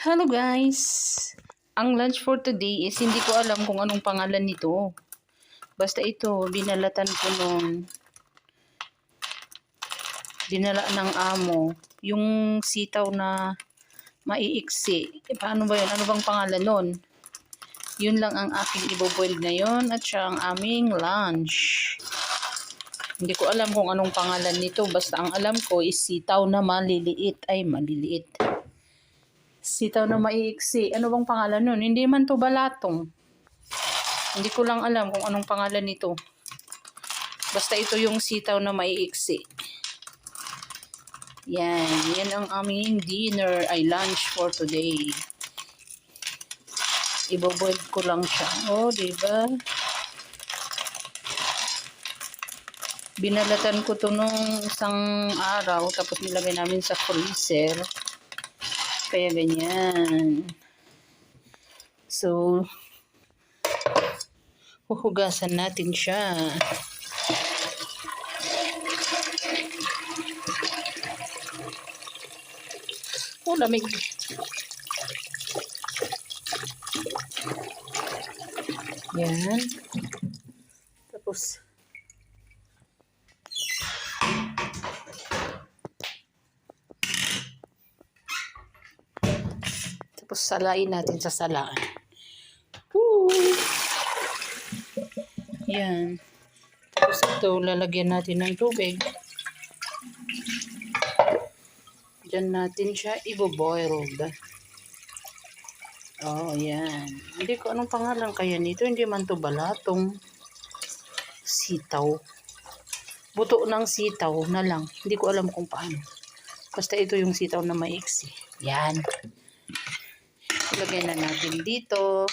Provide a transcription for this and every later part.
Hello guys! Ang lunch for today is hindi ko alam kung anong pangalan nito. Basta ito, binalatan ko nung dinala ng amo. Yung sitaw na maiiksi. Paano ba yun? Ano bang pangalan nun? Yun lang ang aking iboboil ngayon at siya ang aming lunch. Hindi ko alam kung anong pangalan nito. Basta ang alam ko is sitaw na maliliit. Ay, maliliit. Sitaw na maiiksi. Ano bang pangalan nun? Hindi man to balatong. Hindi ko lang alam kung anong pangalan nito. Basta ito yung sitaw na maiiksi. Yan. Yan ang aming dinner ay lunch for today. Iboboil ko lang siya. Oh, diba? Binalatan ko to nung isang araw. Tapos nilagay namin sa freezer. Kaya ganyan. So, huhugasan natin siya. Oh, lamig. Yan. Tapos, salain natin sa salaan. Woo! Yan. Tapos ito, lalagyan natin ng tubig. Diyan natin siya iboboiled. Oh, yan. Hindi ko anong pangalan kaya nito. Hindi man to balatong. Sitaw. Buto ng sitaw na lang. Hindi ko alam kung paano. Basta ito yung sitaw na maiksi. Yan. Ilagay na natin dito.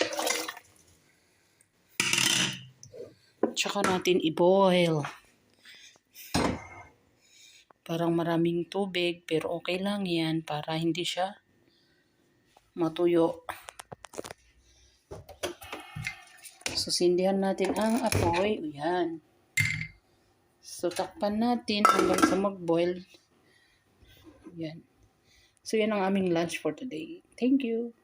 Tsaka natin i-boil. Parang maraming tubig, pero okay lang yan para hindi siya matuyo. Susindihan natin ang apoy. Yan. So, takpan natin hanggang sa mag-boil. Yan. So, yan ang aming lunch for today. Thank you.